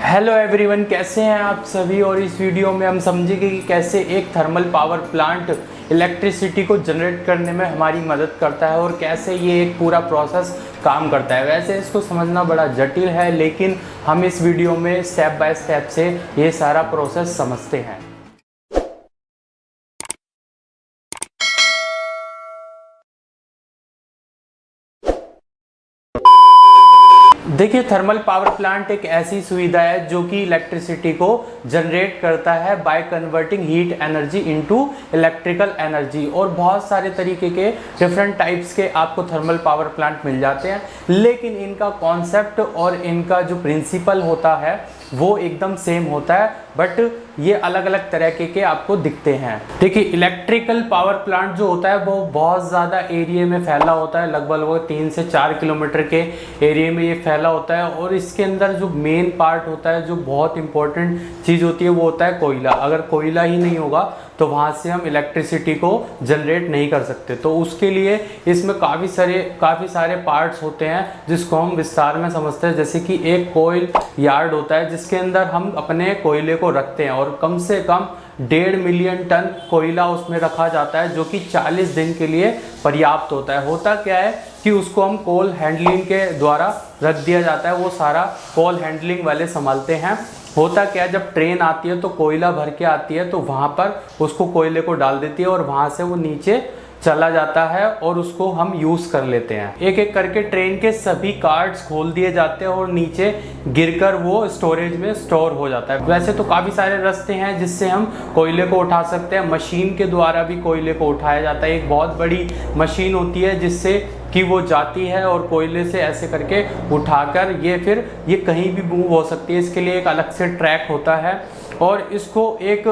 Hello everyone, कैसे हैं आप सभी। और इस वीडियो में हम समझेंगे कि कैसे एक थर्मल पावर प्लांट इलेक्ट्रिसिटी को जनरेट करने में हमारी मदद करता है और कैसे ये एक पूरा प्रोसेस काम करता है। वैसे इसको समझना बड़ा जटिल है, लेकिन हम इस वीडियो में स्टेप बाय स्टेप से ये सारा प्रोसेस समझते हैं। देखिए, थर्मल पावर प्लांट एक ऐसी सुविधा है जो कि इलेक्ट्रिसिटी को जनरेट करता है by converting heat energy into electrical energy. और बहुत सारे तरीके के डिफरेंट टाइप्स के आपको थर्मल पावर प्लांट मिल जाते हैं, लेकिन इनका कॉन्सेप्ट और इनका जो प्रिंसिपल होता है वो एकदम सेम होता है, बट ये अलग अलग तरह के आपको दिखते हैं। देखिए, इलेक्ट्रिकल पावर प्लांट जो होता है वो बहुत ज़्यादा एरिया में फैला होता है, लगभग 3 से 4 किलोमीटर के एरिया में ये फैला होता है। और इसके अंदर जो मेन पार्ट होता है, जो बहुत इंपॉर्टेंट चीज़ होती है, वो होता है कोयला। अगर कोयला ही नहीं होगा तो वहाँ से हम इलेक्ट्रिसिटी को जनरेट नहीं कर सकते। तो उसके लिए इसमें काफ़ी सारे पार्ट्स होते हैं जिसको हम विस्तार में समझते हैं। जैसे कि एक कोयल यार्ड होता है जिसके अंदर हम अपने कोयले को रखते हैं, और कम से कम 1.5 मिलियन टन कोयला उसमें रखा जाता है, जो कि 40 दिन के लिए पर्याप्त होता है। होता क्या है कि उसको हम कोल हैंडलिंग के द्वारा रख दिया जाता है, वो सारा कोल हैंडलिंग वाले संभालते हैं। होता क्या है, जब ट्रेन आती है तो कोयला भर के आती है, तो वहाँ पर उसको कोयले को डाल देती है और वहाँ से वो नीचे चला जाता है और उसको हम यूज़ कर लेते हैं। एक एक करके ट्रेन के सभी कार्ड्स खोल दिए जाते हैं और नीचे गिरकर वो स्टोरेज में स्टोर हो जाता है। वैसे तो काफ़ी सारे रास्ते हैं जिससे हम कोयले को उठा सकते हैं। मशीन के द्वारा भी कोयले को उठाया जाता है। एक बहुत बड़ी मशीन होती है जिससे कि वो जाती है और कोयले से ऐसे करके उठाकर ये कहीं भी मूव हो सकती है। इसके लिए एक अलग से ट्रैक होता है और इसको एक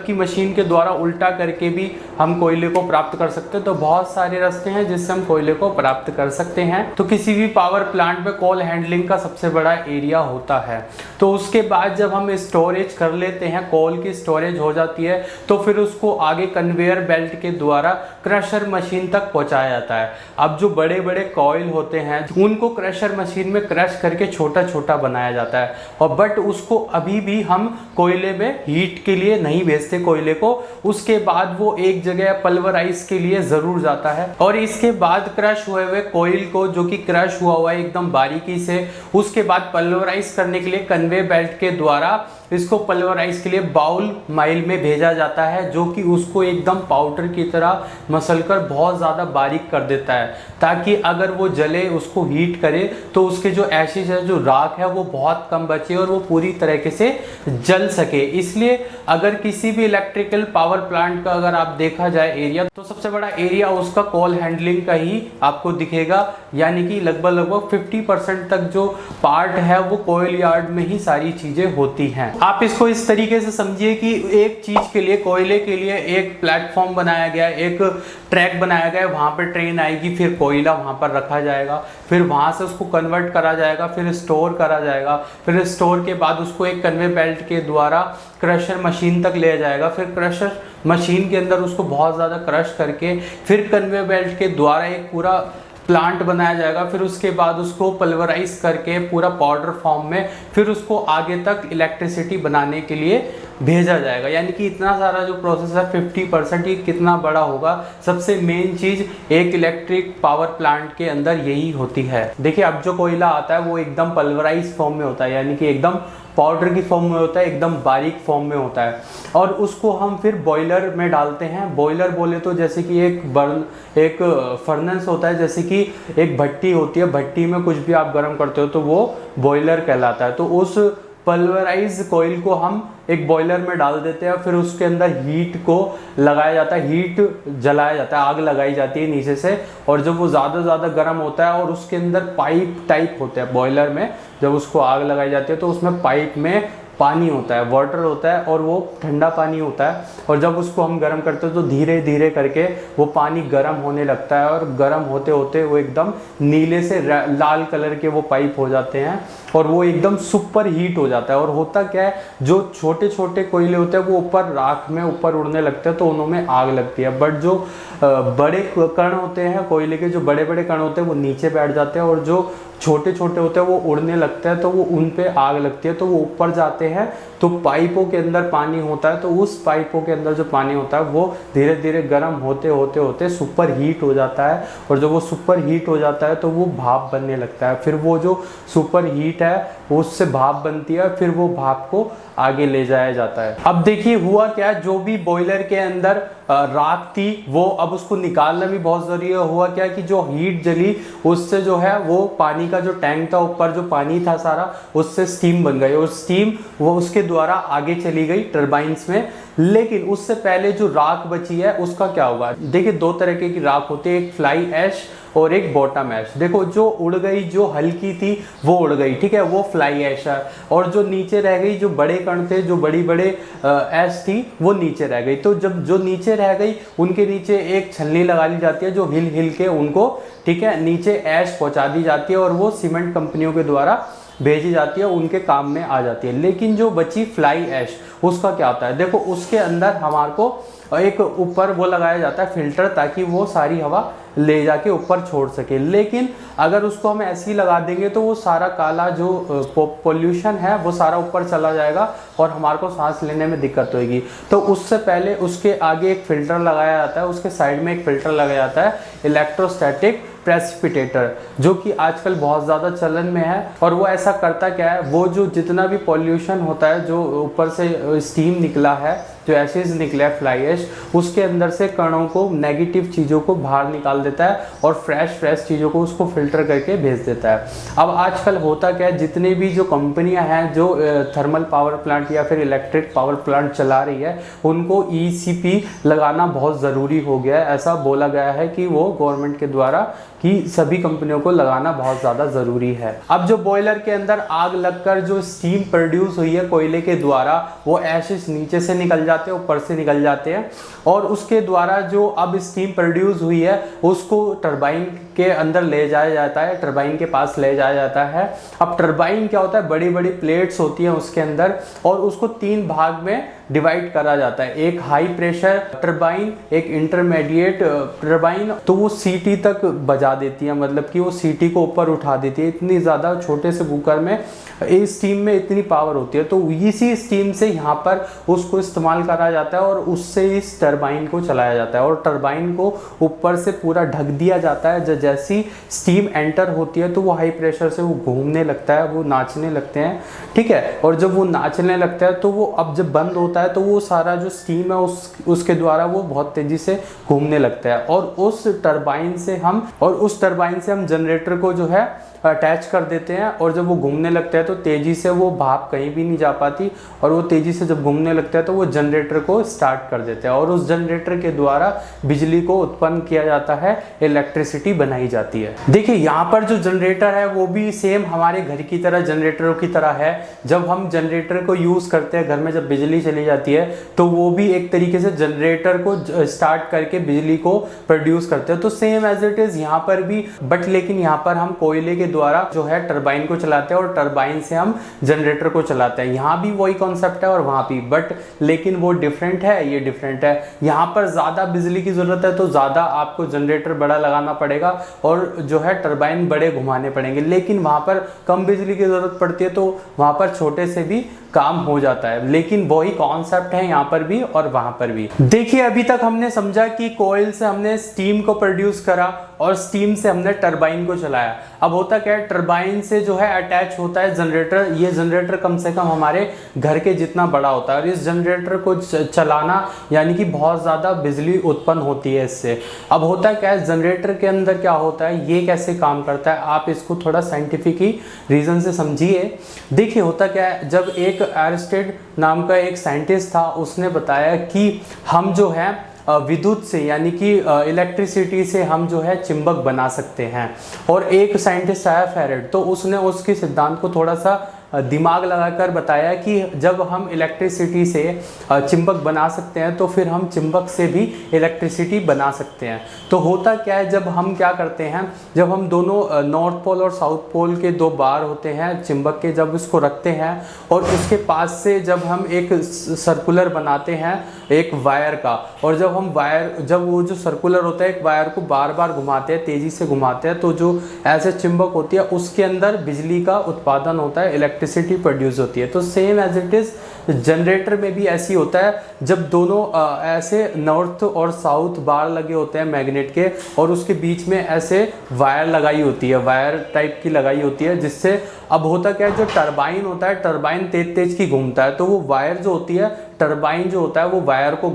कि मशीन के द्वारा उल्टा करके भी हम कोयले को प्राप्त कर सकते हैं। तो बहुत सारे रास्ते हैं जिससे हम कोयले को प्राप्त कर सकते हैं। तो किसी भी पावर प्लांट में कोल हैंडलिंग का सबसे बड़ा एरिया होता है। तो उसके बाद जब हम स्टोरेज कर लेते हैं, कोल की स्टोरेज हो जाती है, तो फिर उसको आगे कन्वेयर बेल्ट के द्वारा क्रशर मशीन तक पहुंचाया जाता है। अब जो बड़े बड़े कॉइल होते हैं उनको क्रशर मशीन में क्रश करके छोटा छोटा बनाया जाता है, और बट उसको अभी भी हम कोयले में हीट के लिए नहीं भेजते कोयले को। उसके बाद वो एक जगह पल्वराइज के लिए जरूर जाता है, और इसके बाद क्रश हुए हुए कोयल को, जो कि क्रश हुआ है एकदम बारीकी से, उसके बाद पल्वराइज करने के लिए कन्वे बेल्ट के द्वारा इसको पल्वराइज के लिए बाउल माइल में भेजा जाता है, जो कि उसको एकदम पाउडर की तरह मसलकर बहुत ज़्यादा बारीक कर देता है, ताकि अगर वो जले, उसको हीट करे, तो उसके जो एशेज है, जो राख है, वो बहुत कम बचे और वो पूरी तरीके से जल सके। इसलिए अगर किसी भी इलेक्ट्रिकल पावर प्लांट का अगर आप देखा जाए एरिया, तो सबसे बड़ा एरिया उसका कोल हैंडलिंग का ही आपको दिखेगा। यानी कि लगभग 50% तक जो पार्ट है वो कोयल यार्ड में ही सारी चीज़ें होती हैं। आप इसको इस तरीके से समझिए कि एक चीज के लिए, कोयले के लिए एक प्लेटफॉर्म बनाया गया, एक ट्रैक बनाया गया, वहां पर ट्रेन आएगी, फिर कोयला वहां पर रखा जाएगा, फिर वहां से उसको कन्वर्ट करा जाएगा, फिर स्टोर करा जाएगा, फिर स्टोर के बाद उसको एक कन्वे बेल्ट के द्वारा क्रशर मशीन तक ले जाएगा, फिर क्रशर मशीन के अंदर उसको बहुत ज़्यादा क्रश करके फिर कन्वे बेल्ट के द्वारा एक पूरा प्लांट बनाया जाएगा। फिर उसके बाद उसको पल्वराइज करके पूरा पाउडर फॉर्म में फिर उसको आगे तक इलेक्ट्रिसिटी बनाने के लिए भेजा जाएगा। यानी कि इतना सारा जो प्रोसेस है 50%, ये कितना बड़ा होगा। सबसे मेन चीज़ एक इलेक्ट्रिक पावर प्लांट के अंदर यही होती है। देखिए, अब जो कोयला आता है वो एकदम पल्वराइज फॉर्म में होता है, यानी कि एकदम पाउडर की फॉर्म में होता है, एकदम बारीक फॉर्म में होता है, और उसको हम फिर बॉयलर में डालते हैं। बॉयलर बोले तो जैसे कि एक फर्नेस होता है, जैसे कि एक भट्टी होती है, भट्टी में कुछ भी आप गर्म करते हो तो वो बॉयलर कहलाता है। तो उस पल्वराइज कोयल को हम एक बॉयलर में डाल देते हैं, फिर उसके अंदर हीट को लगाया जाता है, हीट जलाया जाता है, आग लगाई जाती है नीचे से, और जब वो ज़्यादा गर्म होता है और उसके अंदर पाइप टाइप होते हैं बॉयलर में, जब उसको आग लगाई जाती है तो उसमें पाइप में पानी होता है, वाटर होता है, और वो ठंडा पानी होता है, और जब उसको हम गर्म करते हैं तो धीरे धीरे करके वो पानी गर्म होने लगता है, और गर्म होते होते वो एकदम नीले से लाल कलर के वो पाइप हो जाते हैं, और वो एकदम सुपर हीट हो जाता है। और होता क्या है, जो छोटे छोटे कोयले होते हैं वो ऊपर राख में ऊपर उड़ने लगते हैं, तो उनमें आग लगती है। बट जो बड़े कण होते हैं कोयले के, जो बड़े बड़े कण होते हैं वो नीचे बैठ जाते हैं, और जो छोटे छोटे होते हैं वो उड़ने लगते हैं, तो वो उन पे आग लगती है, तो वो ऊपर जाते हैं, तो पाइपों के अंदर पानी होता है, तो उस पाइपों के अंदर जो पानी होता है वो धीरे धीरे गर्म होते होते होते सुपर हीट हो जाता है, और जब वो सुपर हीट हो जाता है तो वो भाप बनने लगता है। फिर वो जो सुपर हीट है उससे भाप बनती है, फिर वो भाप को आगे ले जाया जाता है। अब देखिए हुआ क्या, जो भी बॉयलर के अंदर राख थी वो अब उसको निकालना भी बहुत जरूरी है। हुआ क्या कि जो हीट जली उससे जो है वो पानी का जो टैंक था, ऊपर जो पानी था सारा, उससे स्टीम बन गई, और स्टीम वो उसके द्वारा आगे चली गई टरबाइंस में। लेकिन उससे पहले जो राख बची है उसका क्या होगा। देखिए दो तरह की राख होती है, एक फ्लाई ऐश और एक बॉटम ऐश। देखो जो उड़ गई, जो हल्की थी वो उड़ गई, ठीक है, वो फ्लाई ऐश है, और जो नीचे रह गई, जो बड़े कण थे, जो बड़ी बड़े ऐश थी, वो नीचे रह गई। तो जब जो नीचे रह गई उनके नीचे एक छलनी लगा ली जाती है, जो हिल हिल के उनको, ठीक है, नीचे ऐश पहुंचा दी जाती है, और वो सीमेंट कंपनियों के द्वारा भेजी जाती है, उनके काम में आ जाती है। लेकिन जो बची फ्लाई ऐश, उसका क्या होता है, देखो उसके अंदर हमारे को एक ऊपर वो लगाया जाता है फिल्टर, ताकि वो सारी हवा ले जाके ऊपर छोड़ सके। लेकिन अगर उसको हम ऐसे ही लगा देंगे तो वो सारा काला जो पोल्यूशन है वो सारा ऊपर चला जाएगा, और हमारे को सांस लेने में दिक्कत होगी। तो उससे पहले उसके आगे एक फिल्टर लगाया जाता है, उसके साइड में एक फिल्टर लगाया जाता है, इलेक्ट्रोस्टैटिक प्रेसिपिटेटर, जो कि आजकल बहुत ज़्यादा चलन में है। और वो ऐसा करता क्या है, वो जो जितना भी पॉल्यूशन होता है, जो ऊपर से स्टीम निकला है, जो एशेज निकला है फ्लाई ऐश, उसके अंदर से कणों को, नेगेटिव चीज़ों को बाहर निकाल देता है, और फ्रेश चीज़ों को उसको फिल्टर करके भेज देता है। अब आजकल होता क्या है, जितने भी जो कंपनियां हैं जो थर्मल पावर प्लांट या फिर इलेक्ट्रिक पावर प्लांट चला रही है, उनको ECP लगाना बहुत ज़रूरी हो गया है। ऐसा बोला गया है कि वो गवर्नमेंट के द्वारा कि सभी कंपनियों को लगाना बहुत ज़्यादा ज़रूरी है। अब जो बॉयलर के अंदर आग लगकर जो स्टीम प्रोड्यूस हुई है कोयले के द्वारा, वो एशेस नीचे से निकल जाते हैं, ऊपर से निकल जाते हैं, और उसके द्वारा जो अब स्टीम प्रोड्यूस हुई है उसको टरबाइन के अंदर ले जाया जाता है, टरबाइन के पास ले जाया जाता है। अब टरबाइन क्या होता है, बड़ी बड़ी प्लेट्स होती हैं उसके अंदर, और उसको 3 भाग में डिवाइड करा जाता है। एक हाई प्रेशर टरबाइन, एक इंटरमीडिएट टरबाइन, तो वो सीटी तक बजा देती है, मतलब कि वो सीटी को ऊपर उठा देती है। इतनी ज़्यादा छोटे से कुकर में इस स्टीम में इतनी पावर होती है, तो इसी स्टीम से यहाँ पर उसको इस्तेमाल करा जाता है, और उससे इस टरबाइन को चलाया जाता है, और टरबाइन को ऊपर से पूरा ढक दिया जाता है। जैसी स्टीम एंटर होती है तो वो हाई प्रेशर से वो घूमने लगता है, वो नाचने लगते हैं, ठीक है, और जब वो नाचने लगता है तो वो अब जब बंद होता है तो वो सारा जो स्टीम है उसके द्वारा वो बहुत तेजी से घूमने लगता है, और उस टरबाइन से हम जनरेटर को जो है अटैच कर देते हैं, और जब वो घूमने लगता है तो तेजी से वो भाप कहीं भी नहीं जा पाती, और वो तेजी से जब घूमने लगता है तो वो जनरेटर को स्टार्ट कर देते हैं, और उस जनरेटर के द्वारा बिजली को उत्पन्न किया जाता है, इलेक्ट्रिसिटी बनाई जाती है। देखिए यहाँ पर जो जनरेटर है वो भी सेम हमारे घर की तरह, जनरेटरों की तरह है। जब हम जनरेटर को यूज करते हैं घर में, जब बिजली चली जाती है तो वो भी एक तरीके से जनरेटर को स्टार्ट करके बिजली को प्रोड्यूस करते हैं। तो सेम एज इट इज यहाँ पर भी, बट लेकिन यहाँ पर हम कोयले के द्वारा जो है टरबाइन को चलाते हैं, और टरबाइन से हम जनरेटर को चलाते हैं। यहाँ भी वही कॉन्सेप्ट है और वहाँ भी, बट लेकिन वो डिफरेंट है, ये डिफरेंट है। यहाँ पर ज़्यादा बिजली की ज़रूरत है तो ज़्यादा आपको जनरेटर बड़ा लगाना पड़ेगा, और जो है टरबाइन बड़े घुमाने पड़ेंगे। लेकिन वहाँ पर कम बिजली की ज़रूरत पड़ती है तो वहाँ पर छोटे से भी काम हो जाता है। लेकिन वही कॉन्सेप्ट है यहाँ पर भी और वहाँ पर भी। देखिए अभी तक हमने समझा कि कोयल से हमने स्टीम को प्रोड्यूस करा, और स्टीम से हमने टरबाइन को चलाया। अब होता क्या है, टरबाइन से जो है अटैच होता है जनरेटर। ये जनरेटर कम से कम हमारे घर के जितना बड़ा होता है, और इस जनरेटर को चलाना यानी कि बहुत ज़्यादा बिजली उत्पन्न होती है इससे। अब होता क्या है, जनरेटर के अंदर क्या होता है, ये कैसे काम करता है, आप इसको थोड़ा साइंटिफिक ही रीज़न से समझिए। देखिए होता क्या है, जब एक एरिस्टेड नाम का एक साइंटिस्ट था, उसने बताया कि हम जो है विद्युत से यानी कि इलेक्ट्रिसिटी से हम जो है चुंबक बना सकते हैं। और एक साइंटिस्ट आया फेरेड, तो उसने उसके सिद्धांत को थोड़ा सा दिमाग लगाकर बताया कि जब हम इलेक्ट्रिसिटी से चुंबक बना सकते हैं तो फिर हम चुंबक से भी इलेक्ट्रिसिटी बना सकते हैं। तो होता क्या है, जब हम क्या करते हैं, जब हम दोनों नॉर्थ पोल और साउथ पोल के दो बार होते हैं चुंबक के, जब उसको रखते हैं और उसके पास से जब हम एक सर्कुलर बनाते हैं एक वायर का, और जब वो जो सर्कुलर होता है एक वायर को बार बार घुमाते हैं, तेजी से घुमाते हैं, तो जो ऐसे चुंबक होती है उसके अंदर बिजली का उत्पादन होता है, इलेक्ट्रिसिटी प्रोड्यूस होती है। तो same as it is generator में भी ऐसी होता है, जब दोनों ऐसे नॉर्थ और साउथ बार लगे होते हैं मैग्नेट के, और उसके बीच में ऐसे वायर लगाई होती है, वायर टाइप की लगाई होती है, जिससे अब होता क्या है, जो टरबाइन होता है, टरबाइन तेज तेज की घूमता है, तो वो वायर जो होती है, टरबाइन जो होता है वो वायर को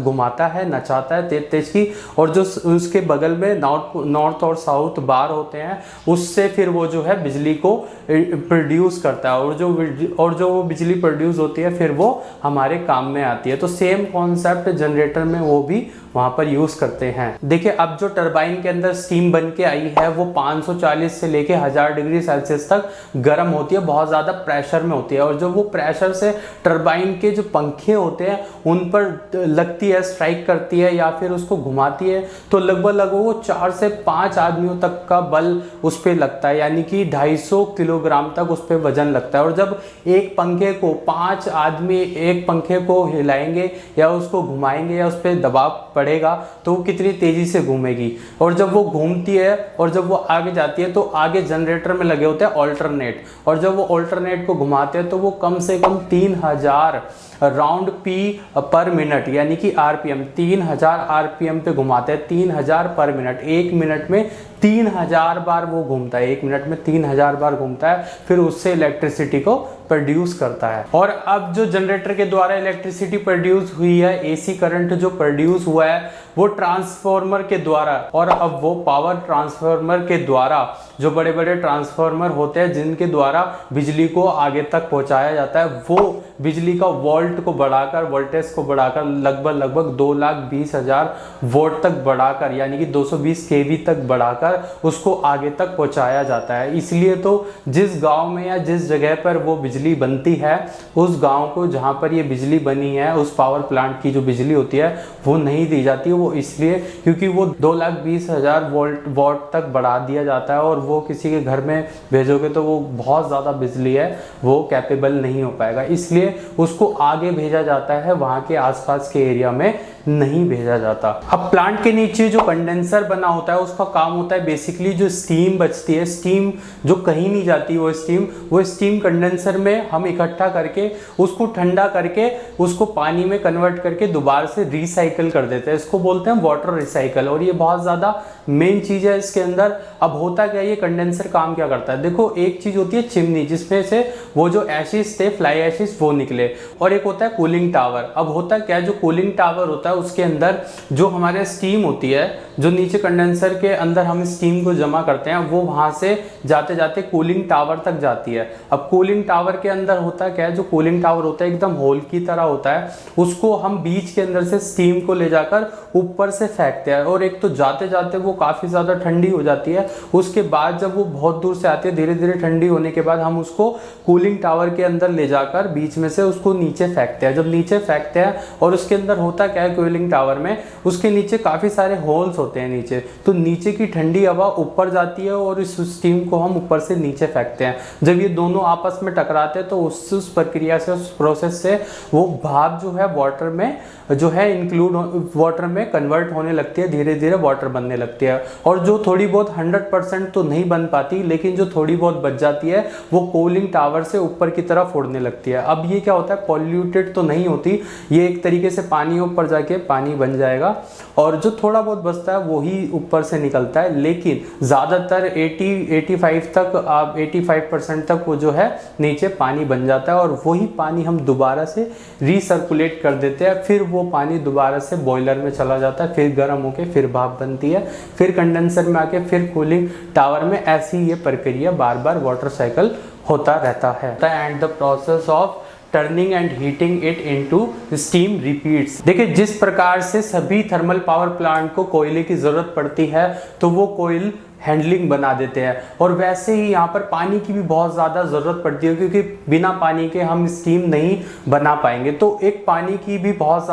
घुमाता है, नचाता है तेज तेज की, और जो उसके बगल में नॉर्थ और साउथ बार होते हैं उससे फिर वो जो है बिजली को प्रोड्यूस करता है, और जो वो बिजली प्रोड्यूस होती है फिर वो हमारे काम में आती है। तो सेम कॉन्सेप्ट जनरेटर में वो भी वहाँ पर यूज़ करते हैं। देखिए, अब जो टरबाइन के अंदर स्टीम बन के आई है वो 540 से लेके 1000 डिग्री सेल्सियस तक गर्म होती है, बहुत ज़्यादा प्रेशर में होती है, और जो वो प्रेशर से टरबाइन के जो पंखे होते हैं उन पर लगती है, स्ट्राइक करती है या फिर उसको घुमाती है, तो लगभग वो 4 से 5 आदमियों तक का बल उस पर लगता है, यानी कि 250 किलोग्राम तक उस पर वजन लगता है। और जब एक पंखे को 5 आदमी एक पंखे को हिलाएंगे या उसको घुमाएंगे या उस पर दबाव पड़ेगा तो वो कितनी तेजी से घूमेगी, और जब वो घूमती है और जब वो आगे जाती है तो आगे जनरेटर में लगे होते हैं ऑल्टरनेट, और जब वो ऑल्टरनेट को घुमाते हैं तो वो कम से कम 3000 राउंड पी पर मिनट, यानी कि आरपीएम, 3000 आरपीएम पे घुमाते हैं, 3000 पर मिनट, एक मिनट में 3000 बार वो घूमता है, एक मिनट में 3000 बार घूमता है, फिर उससे इलेक्ट्रिसिटी को प्रोड्यूस करता है। और अब जो जनरेटर के द्वारा इलेक्ट्रिसिटी प्रोड्यूस हुई है, एसी करंट जो प्रोड्यूस हुआ है वो ट्रांसफॉर्मर के द्वारा, और अब वो पावर ट्रांसफॉर्मर के द्वारा, जो बड़े बड़े ट्रांसफॉर्मर होते हैं जिनके द्वारा बिजली को आगे तक पहुंचाया जाता है, वो बिजली का वोल्टेज को बढ़ाकर लगभग 2,20,000 वोल्ट तक बढ़ाकर, यानी कि 220 केवी तक बढ़ाकर उसको आगे तक पहुंचाया जाता है। इसलिए तो जिस गांव में या जिस जगह पर वो बिजली बनती है, उस गांव को जहां पर ये बिजली बनी है, उस पावर प्लांट की जो बिजली होती है वो नहीं दी जाती, वो इसलिए क्योंकि वो 2,20,000 वोल्ट तक बढ़ा दिया जाता है, और वो किसी के घर में भेजोगे तो वो बहुत ज़्यादा बिजली है, वो कैपेबल नहीं हो पाएगा, इसलिए उसको आगे भेजा जाता है, वहाँ के आसपास के एरिया में नहीं भेजा जाता। अब प्लांट के नीचे जो कंडेंसर बना होता है उसका काम होता है बेसिकली जो स्टीम बचती है, स्टीम जो कहीं नहीं जाती, वो स्टीम कंडेंसर में हम इकट्ठा करके उसको ठंडा करके उसको पानी में कन्वर्ट करके दोबारा से रिसाइकल कर देते हैं, इसको बोलते हैं वाटर रिसाइकल, और ये बहुत ज़्यादा मेन चीज़ है इसके अंदर। अब होता क्या है, ये कंडेंसर काम क्या करता है, देखो एक चीज़ होती है चिमनी, जिसमें से वो जो एशिस थे, फ्लाई एशिस, वो निकले, और एक होता है कूलिंग टावर। अब होता क्या है, जो कूलिंग टावर होता है उसके अंदर जो हमारे स्टीम होती है, जो नीचे कंडेंसर के अंदर हम स्टीम को जमा करते हैं, वो वहाँ से जाते जाते कूलिंग टावर तक जाती है। अब कूलिंग टावर के अंदर होता क्या है, जो कूलिंग टावर होता है एकदम होल की तरह होता है, उसको हम बीच के अंदर से स्टीम को ले जाकर ऊपर से फेंकते हैं, और एक तो जाते जाते वो काफ़ी ज़्यादा ठंडी हो जाती है, उसके बाद जब वो बहुत दूर से आती है, धीरे धीरे ठंडी होने के बाद हम उसको कूलिंग टावर के अंदर ले जाकर बीच में से उसको नीचे फेंकते हैं। जब नीचे फेंकते हैं, और उसके अंदर होता क्या है, कूलिंग टावर में उसके नीचे काफ़ी सारे होल्स होते हैं नीचे, तो नीचे की ठंडी हवा ऊपर जाती है और इस स्टीम को हम ऊपर से नीचे फेंकते हैं। जब ये दोनों आपस में टकराते हैं तो उस प्रक्रिया से, उस प्रोसेस से वो भाप जो है वाटर में जो है वाटर में कन्वर्ट होने लगती है, धीरे धीरे वाटर बनने लगती है, और जो थोड़ी बहुत 100% तो नहीं बन पाती, लेकिन जो थोड़ी बहुत बच जाती है वो कूलिंग टावर से ऊपर की तरफ उड़ने लगती है। अब ये क्या होता है, पॉल्यूटेड तो नहीं होती, ये एक तरीके से पानी ऊपर जाके पानी बन जाएगा, और जो थोड़ा बहुत बचता है वही ऊपर से निकलता है, लेकिन ज़्यादातर 85% तक वो जो है नीचे पानी बन जाता है, और वही पानी हम दोबारा से रीसर्कुलेट कर देते हैं, फिर वो पानी दोबारा से बॉयलर में चला जाता है, फिर गर्म होके फिर भाप बनती है, फिर कंडेंसर में आके फिर कूलिंग टावर में, ऐसी ये प्रक्रिया बार बार वाटर साइकिल होता रहता है। And the process of turning and heating it into steam repeats. देखिए, जिस प्रकार से सभी थर्मल पावर प्लांट को कोयले की जरूरत पड़ती है, तो वो कोयल हैंडलिंग बना देते हैं। और वैसे ही यहाँ पर पानी की भी बहुत ज़्यादा ज़रूरत पड़ती है, क्योंकि बिना पानी के हम स्टीम नहीं बना पाएंगे। तो एक पानी की भी बहुत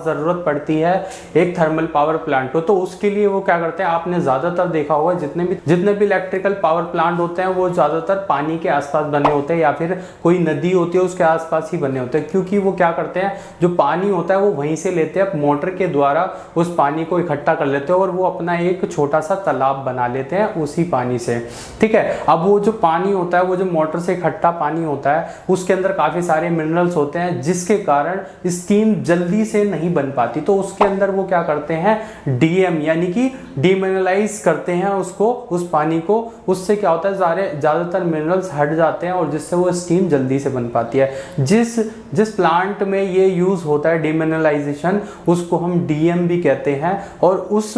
ज़रूरत पड़ती है एक थर्मल पावर प्लांट को। तो उसके लिए वो क्या करते हैं, आपने ज़्यादातर देखा होगा जितने भी इलेक्ट्रिकल पावर प्लांट होते हैं वो ज़्यादातर पानी के आसपास बने होते हैं, या फिर कोई नदी होती है उसके आसपास ही बने होते हैं। क्योंकि वो क्या करते हैं, जो पानी होता है वो वहीं से लेते हैं, मोटर के द्वारा उस पानी को इकट्ठा कर लेते हैं और वो अपना एक छोटा सा तालाब बना लेते हैं उसी पानी से। ठीक है, अब वो जो पानी होता है, वो जो मोटर से इकट्ठा पानी होता है, उसके अंदर काफ़ी सारे मिनरल्स होते हैं जिसके कारण स्टीम जल्दी से नहीं बन पाती। तो उसके अंदर वो क्या करते हैं, डीएम यानी कि डीमिनरलाइज करते हैं उसको, उस पानी को। उससे क्या होता है, ज़्यादातर मिनरल्स हट जाते हैं और जिससे वो स्टीम जल्दी से बन पाती है। जिस प्लांट में ये यूज़ होता है डीमिनरलाइजेशन, उसको हम डीएम भी कहते हैं। और उस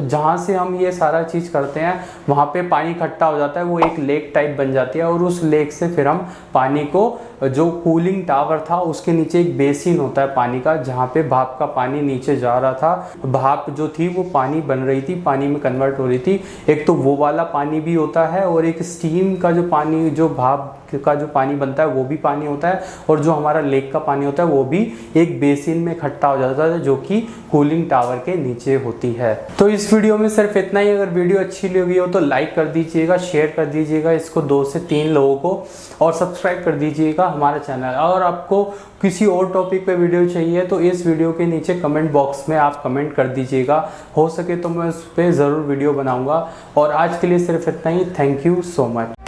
जहाँ से हम ये सारा चीज़ करते हैं वहाँ पे पानी इकट्ठा हो जाता है, वो एक लेक टाइप बन जाती है। और उस लेक से फिर हम पानी को, जो कूलिंग टावर था उसके नीचे एक बेसिन होता है पानी का, जहाँ पे भाप का पानी नीचे जा रहा था। भाप जो थी वो पानी बन रही थी, पानी में कन्वर्ट हो रही थी। एक तो वो वाला पानी भी होता है, और एक स्टीम का जो पानी, जो भाप का जो पानी बनता है वो भी पानी होता है। और जो हमारा लेक का पानी होता है वो भी एक बेसिन में इकट्ठा हो जाता है, जो कि कूलिंग टावर के नीचे होती है। तो इस वीडियो में सिर्फ इतना ही। अगर वीडियो अच्छी लगी हो तो लाइक कर दीजिएगा, शेयर कर दीजिएगा इसको 2 से 3 लोगों को, और सब्सक्राइब कर दीजिएगा हमारा चैनल। और आपको किसी और टॉपिक पे वीडियो चाहिए तो इस वीडियो के नीचे कमेंट बॉक्स में आप कमेंट कर दीजिएगा, हो सके तो मैं उस पर ज़रूर वीडियो बनाऊंगा। और आज के लिए सिर्फ इतना ही। Thank you so much.